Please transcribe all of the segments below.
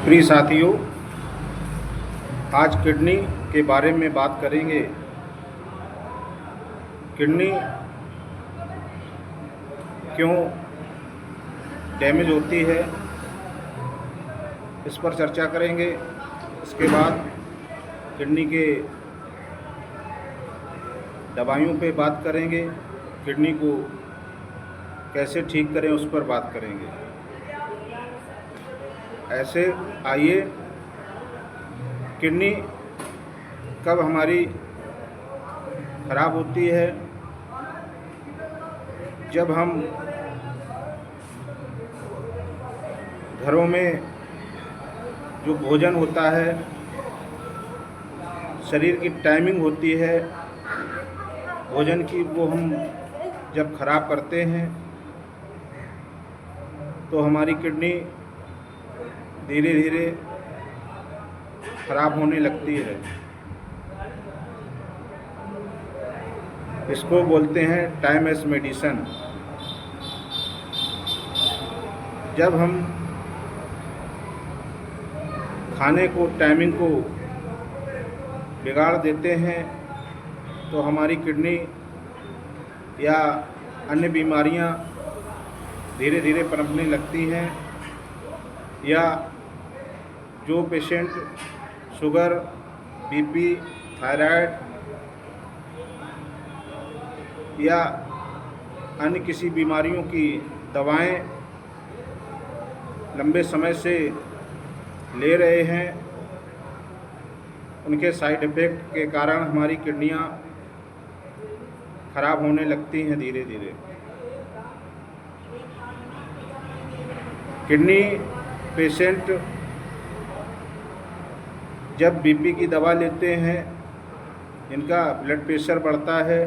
प्रिय साथियों, आज किडनी के बारे में बात करेंगे। किडनी क्यों डैमेज होती है, इस पर चर्चा करेंगे। इसके बाद किडनी के दवाइयों पे बात करेंगे। किडनी को कैसे ठीक करें, उस पर बात करेंगे। ऐसे आइए, किडनी कब हमारी खराब होती है? जब हम घरों में जो भोजन होता है, शरीर की टाइमिंग होती है भोजन की, वो हम जब खराब करते हैं तो हमारी किडनी धीरे धीरे खराब होने लगती है। इसको बोलते हैं टाइम एज मेडिसिन। जब हम खाने को, टाइमिंग को बिगाड़ देते हैं तो हमारी किडनी या अन्य बीमारियां धीरे धीरे पनपने लगती हैं। या जो पेशेंट शुगर, बीपी, थायराइड या अन्य किसी बीमारियों की दवाएं लंबे समय से ले रहे हैं, उनके साइड इफ़ेक्ट के कारण हमारी किडनियां खराब होने लगती हैं धीरे धीरे। किडनी पेशेंट जब बीपी की दवा लेते हैं, इनका ब्लड प्रेशर बढ़ता है,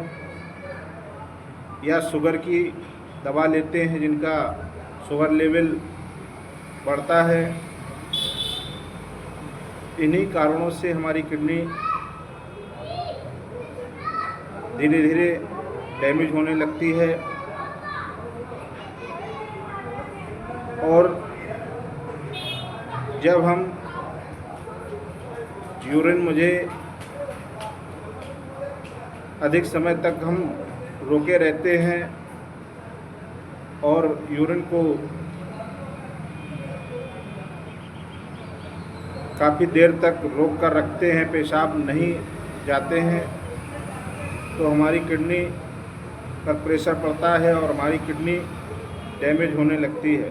या शुगर की दवा लेते हैं जिनका शुगर लेवल बढ़ता है, इन्हीं कारणों से हमारी किडनी धीरे धीरे डैमेज होने लगती है। और जब हम यूरिन मुझे अधिक समय तक हम रोके रहते हैं और यूरिन को काफ़ी देर तक रोक कर रखते हैं, पेशाब नहीं जाते हैं, तो हमारी किडनी पर प्रेशर पड़ता है और हमारी किडनी डैमेज होने लगती है।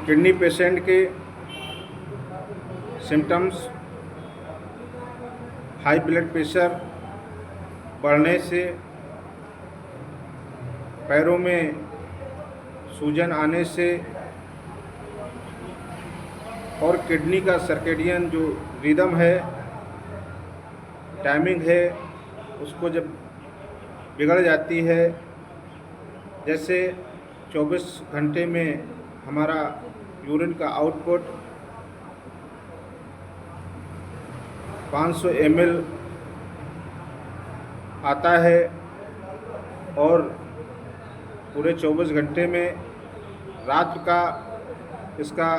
किडनी पेशेंट के सिम्टम्स हाई ब्लड प्रेशर बढ़ने से, पैरों में सूजन आने से, और किडनी का सर्केडियन जो रिदम है, टाइमिंग है, उसको जब बिगड़ जाती है, जैसे 24 घंटे में हमारा यूरिन का आउटपुट 500 ml आता है और पूरे 24 घंटे में रात का इसका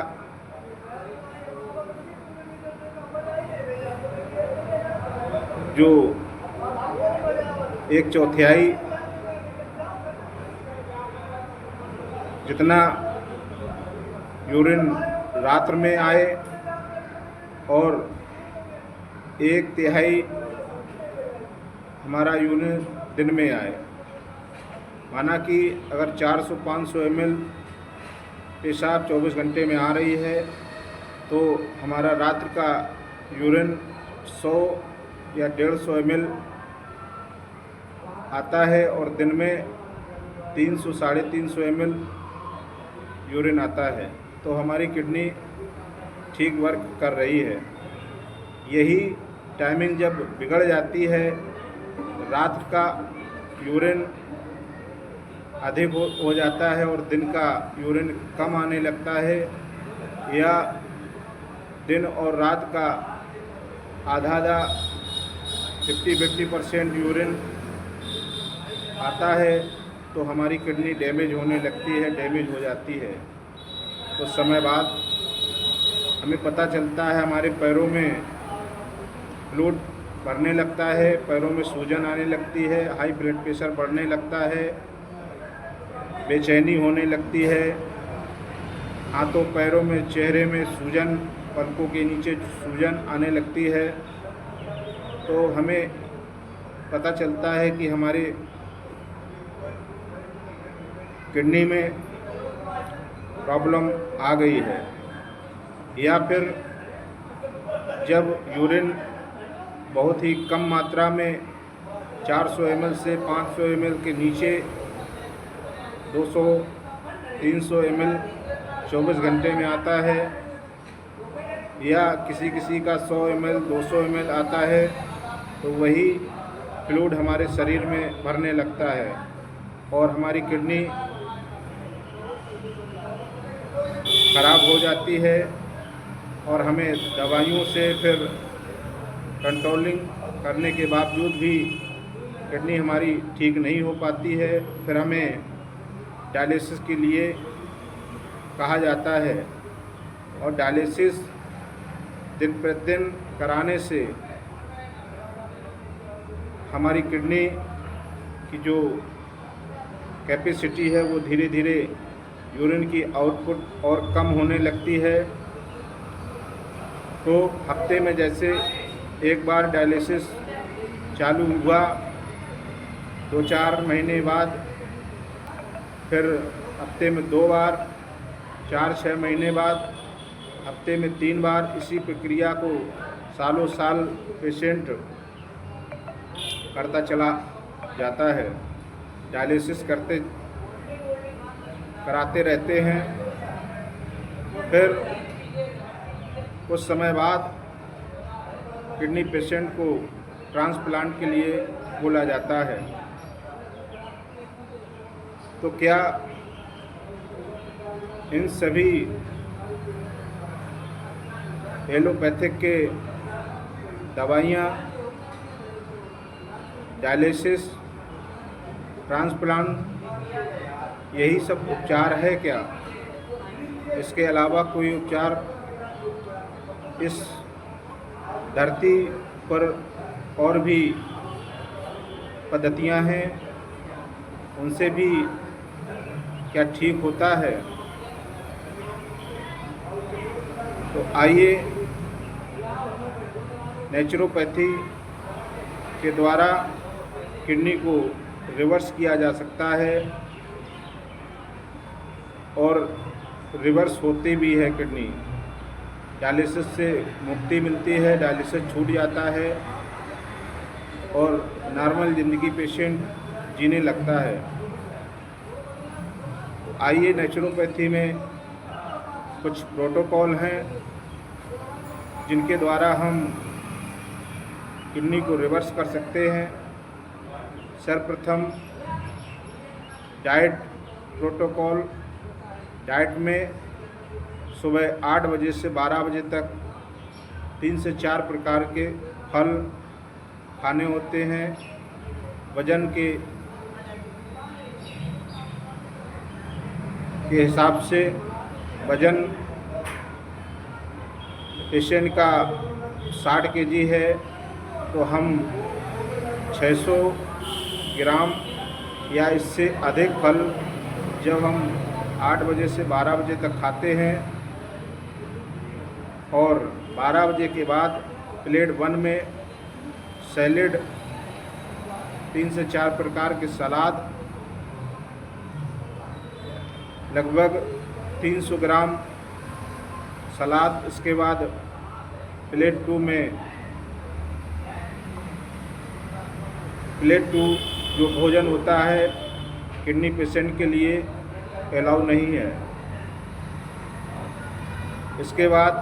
जो 1/4 जितना यूरिन रात में आए और 1/3 हमारा यूरिन दिन में आए। माना कि अगर 400-500 ml पेशाब 24 घंटे में आ रही है, तो हमारा रात का यूरिन 100 या 150 ml आता है और दिन में 300-350 ml यूरिन आता है। तो हमारी किडनी ठीक वर्क कर रही है। यही टाइमिंग जब बिगड़ जाती है, रात का यूरिन अधिक हो जाता है और दिन का यूरिन कम आने लगता है, या दिन और रात का आधा 50-50% यूरिन आता है तो हमारी किडनी डैमेज होने लगती है, डैमेज हो जाती है। कुछ समय बाद हमें पता चलता है हमारे पैरों में फ्लूइड भरने लगता है, पैरों में सूजन आने लगती है, हाई ब्लड प्रेशर बढ़ने लगता है, बेचैनी होने लगती है, हाथों पैरों में, चेहरे में सूजन, पलकों के नीचे सूजन आने लगती है। तो हमें पता चलता है कि हमारे किडनी में प्रॉब्लम आ गई है। या फिर जब यूरिन बहुत ही कम मात्रा में 400 ml से 500 ml के नीचे 200-300 ml 24 घंटे में आता है, या किसी का 100 ml 200 ml आता है, तो वही फ्लूइड हमारे शरीर में भरने लगता है और हमारी किडनी खराब हो जाती है और हमें दवाइयों से फिर कंट्रोलिंग करने के बावजूद भी किडनी हमारी ठीक नहीं हो पाती है। फिर हमें डायलिसिस के लिए कहा जाता है और डायलिसिस दिन प्रतिदिन कराने से हमारी किडनी की जो कैपेसिटी है वो धीरे धीरे यूरिन की आउटपुट और कम होने लगती है। तो हफ्ते में जैसे एक बार डायलिसिस चालू हुआ, 2-4 महीने बाद फिर हफ्ते में 2 बार, 4-6 महीने बाद हफ्ते में 3 बार, इसी प्रक्रिया को सालों साल पेशेंट करता चला जाता है। डायलिसिस कराते रहते हैं। फिर कुछ समय बाद किडनी पेशेंट को ट्रांसप्लांट के लिए बोला जाता है। तो क्या इन सभी एलोपैथिक के दवाइयाँ, डायलिसिस, ट्रांसप्लांट, यही सब उपचार है क्या? इसके अलावा कोई उपचार इस धरती पर और भी पद्धतियां हैं, उनसे भी क्या ठीक होता है? तो आइए नेचुरोपैथी के द्वारा किडनी को रिवर्स किया जा सकता है और रिवर्स होती भी है किडनी। डायलिसिस से मुक्ति मिलती है, डायलिसिस छूट जाता है और नॉर्मल ज़िंदगी पेशेंट जीने लगता है। तो आइए नेचुरोपैथी में कुछ प्रोटोकॉल हैं जिनके द्वारा हम किडनी को रिवर्स कर सकते हैं। सर्वप्रथम डाइट प्रोटोकॉल। डाइट में सुबह 8 बजे से 12 बजे तक 3 से 4 प्रकार के फल खाने होते हैं। वज़न के हिसाब से, वज़न पेशेंट का 60 केजी है तो हम 600 ग्राम या इससे अधिक फल जब हम 8 बजे से 12 बजे तक खाते हैं और 12 बजे के बाद प्लेट 1 में सैलेड, 3 से 4 प्रकार के सलाद, लगभग 300 ग्राम सलाद। इसके बाद प्लेट 2 जो भोजन होता है किडनी पेशेंट के लिए अलाउ नहीं है। इसके बाद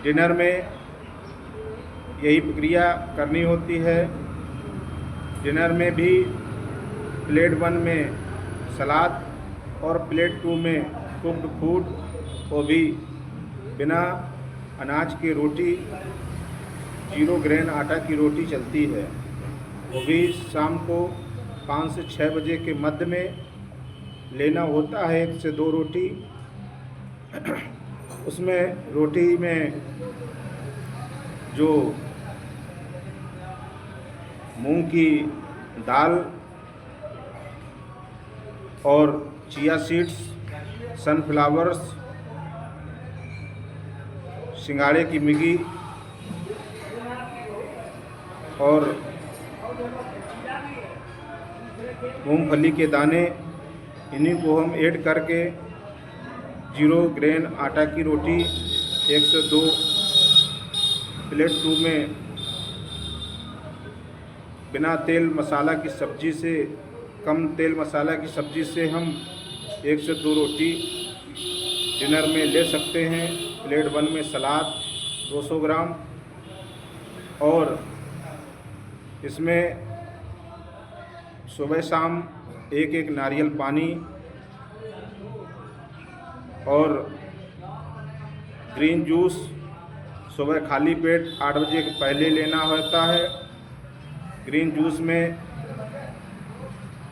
डिनर में यही प्रक्रिया करनी होती है। डिनर में भी प्लेट 1 में सलाद और प्लेट 2 में कुक्ड फूड, वो भी बिना अनाज की रोटी, 0 ग्रेन आटा की रोटी चलती है। वो भी शाम को 5 से 6 बजे के मध्य में लेना होता है। 1 से 2 रोटी। उसमें रोटी में जो मूंग की दाल और चिया सीड्स, सनफ्लावर्स, सिंघाड़े की मिगी और मूंगफली के दाने, इन्हीं को हम ऐड करके 0 ग्रेन आटा की रोटी 1 से 2 प्लेट 2 में बिना तेल मसाला की सब्ज़ी से, कम तेल मसाला की सब्ज़ी से हम 1 से 2 रोटी डिनर में ले सकते हैं। प्लेट 1 में सलाद 200 ग्राम और इसमें सुबह शाम 1 नारियल पानी और ग्रीन जूस सुबह खाली पेट 8 बजे के पहले लेना होता है। ग्रीन जूस में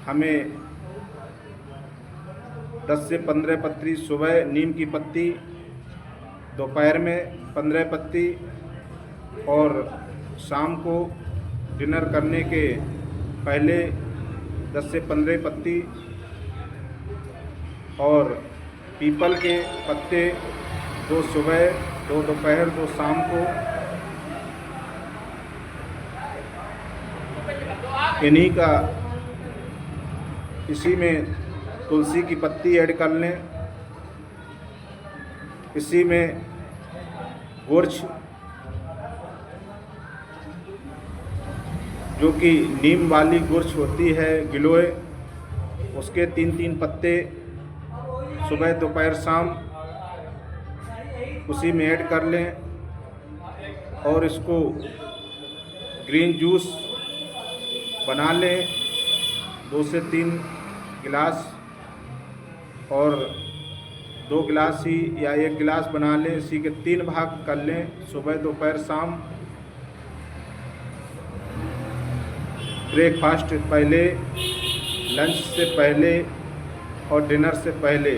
हमें 10 से 15 पत्ती सुबह नीम की पत्ती, दोपहर में 15 पत्ती और शाम को डिनर करने के पहले 10 से 15 पत्ती और पीपल के पत्ते 2 सुबह, 2 दोपहर, 2 शाम को। इन्हीं का इसी में तुलसी की पत्ती ऐड कर लें। इसी में गुर्च, जो कि नीम वाली गुर्च होती है, गिलोय, उसके 3-3 पत्ते सुबह, दोपहर, शाम उसी में ऐड कर लें और इसको ग्रीन जूस बना लें 2 से 3 गिलास और 2 गिलास ही या 1 गिलास बना लें। इसी के 3 भाग कर लें सुबह, दोपहर, शाम। ब्रेकफास्ट से पहले, लंच से पहले और डिनर से पहले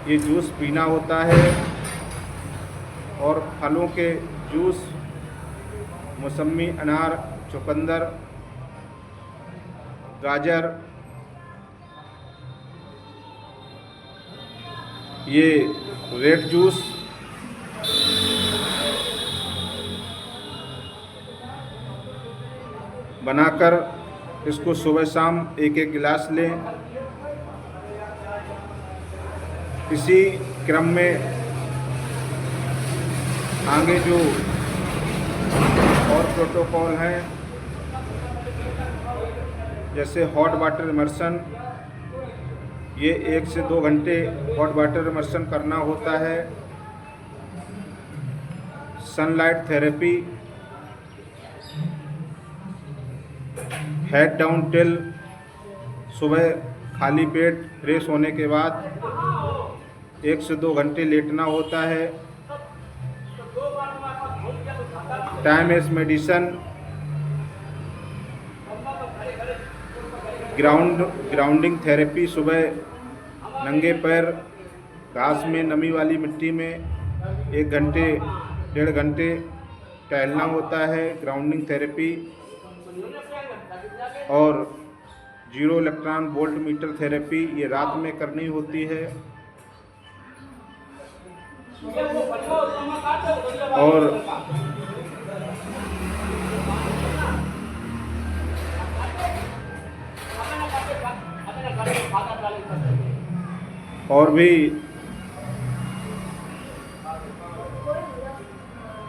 ये जूस पीना होता है। और फलों के जूस, मौसमी, अनार, चुकंदर, गाजर, ये रेड जूस, बनाकर इसको सुबह शाम 1-1 गिलास लें। इसी क्रम में आगे जो और प्रोटोकॉल हैं, जैसे हॉट वाटर इमर्शन, ये 1 से 2 घंटे हॉट वाटर इमर्शन करना होता है। Sunlight therapy, head down till, सुबह खाली पेट फ्रेश होने के बाद 1 से 2 घंटे लेटना होता है। Time as medicine, grounding therapy, सुबह नंगे पैर घास में, नमी वाली मिट्टी में 1 घंटे 1.5 घंटे टहलना होता है। ग्राउंडिंग थेरेपी और 0 इलेक्ट्रॉन वोल्ट मीटर थेरेपी ये रात में करनी होती है। और भी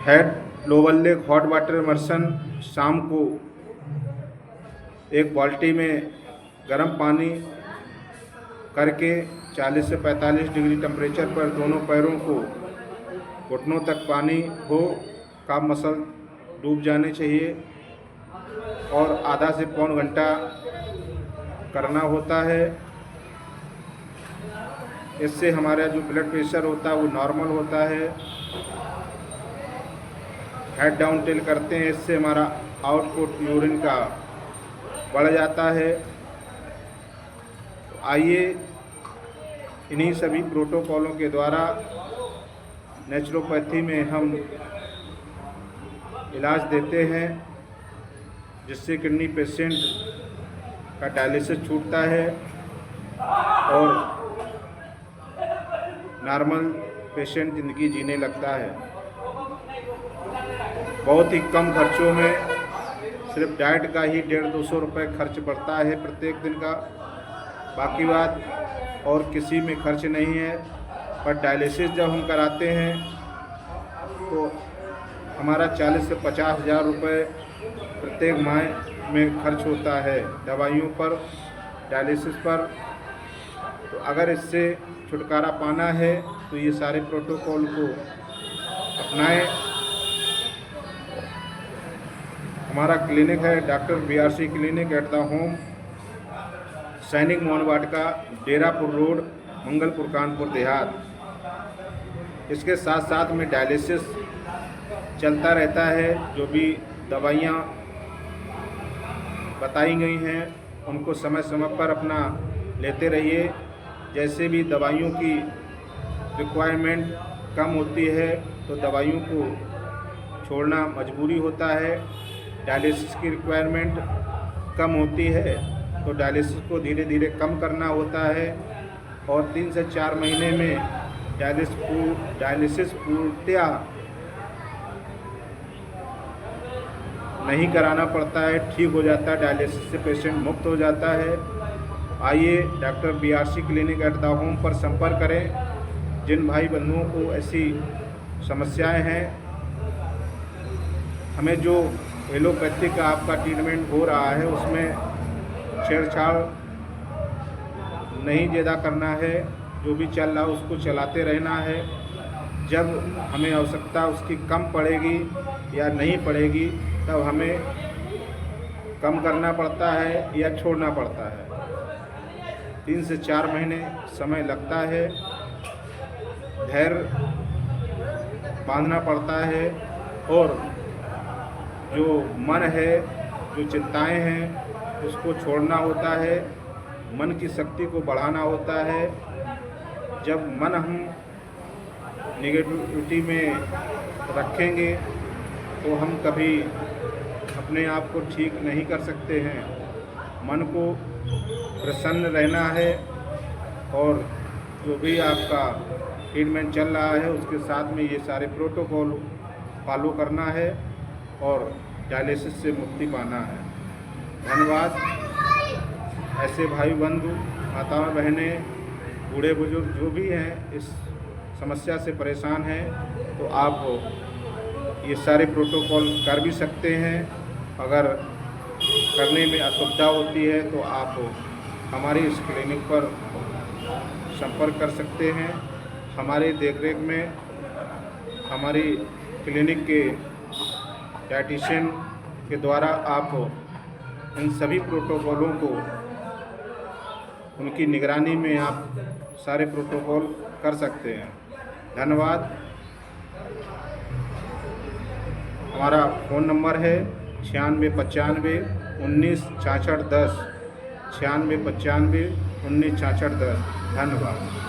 head lower leg hot water immersion, शाम को 1 बाल्टी में गर्म पानी करके 40 से 45 डिग्री टेम्परेचर पर दोनों पैरों को घुटनों तक पानी हो, काफ मसल डूब जाने चाहिए और आधा से पौन घंटा करना होता है। इससे हमारा जो ब्लड प्रेशर होता है वो नॉर्मल होता है। हेड डाउन टेल करते हैं, इससे हमारा आउटपुट यूरिन का बढ़ जाता है। तो आइए इन्हीं सभी प्रोटोकॉलों के द्वारा नेचुरोपैथी में हम इलाज देते हैं, जिससे किडनी पेशेंट का डायलिसिस छूटता है और नॉर्मल पेशेंट ज़िंदगी जीने लगता है। बहुत ही कम खर्चों में सिर्फ डाइट का ही 150-200 रुपये खर्च पड़ता है प्रत्येक दिन का। बाकी बात और किसी में खर्च नहीं है। पर डायलिसिस जब हम कराते हैं तो हमारा 40 से 50 हज़ार रुपये प्रत्येक माह में खर्च होता है दवाइयों पर, डायलिसिस पर। तो अगर इससे छुटकारा पाना है तो ये सारे प्रोटोकॉल को अपनाएं। हमारा क्लिनिक है doctor BRC clinic at the home, सैनिक मोहन वाटिका, डेरापुर रोड, मंगलपुर, कानपुर देहात। इसके साथ साथ में डायलिसिस चलता रहता है। जो भी दवाइयाँ बताई गई हैं उनको समय समय पर अपना लेते रहिए। जैसे भी दवाइयों की रिक्वायरमेंट कम होती है तो दवाइयों को छोड़ना मजबूरी होता है। डायलिसिस की रिक्वायरमेंट कम होती है तो डायलिसिस को धीरे धीरे कम करना होता है और 3 से 4 महीने में डायलिसिस पूर्णतया नहीं कराना पड़ता है, ठीक हो जाता है। डायलिसिस से पेशेंट मुक्त हो जाता है। आइए doctor BRC clinic at the home पर संपर्क करें। जिन भाई बंधुओं को ऐसी समस्याएं हैं, हमें जो एलोपैथी का आपका ट्रीटमेंट हो रहा है उसमें छेड़छाड़ नहीं ज़्यादा करना है। जो भी चल रहा है उसको चलाते रहना है। जब हमें आवश्यकता उसकी कम पड़ेगी या नहीं पड़ेगी तब हमें कम करना पड़ता है या छोड़ना पड़ता है। 3 से 4 महीने समय लगता है, धैर्य बांधना पड़ता है और जो मन है, जो चिंताएं हैं उसको छोड़ना होता है, मन की शक्ति को बढ़ाना होता है। जब मन हम नेगेटिविटी में रखेंगे तो हम कभी अपने आप को ठीक नहीं कर सकते हैं। मन को प्रसन्न रहना है और जो भी आपका ट्रीटमेंट चल रहा है उसके साथ में ये सारे प्रोटोकॉल फॉलो करना है और डायलिसिस से मुक्ति पाना है। धन्यवाद। ऐसे भाई बंधु, माताएं, बहनें, बूढ़े बुजुर्ग जो भी हैं इस समस्या से परेशान हैं तो आप ये सारे प्रोटोकॉल कर भी सकते हैं। अगर करने में असुविधा होती है तो आप हमारे इस क्लिनिक पर संपर्क कर सकते हैं। हमारे देखरेख में हमारी क्लिनिक के डायटीशियन के द्वारा आप इन सभी प्रोटोकॉलों को उनकी निगरानी में आप सारे प्रोटोकॉल कर सकते हैं। धन्यवाद। हमारा फ़ोन नंबर है 9695 19 66 10, 9695 19 66 10। धन्यवाद।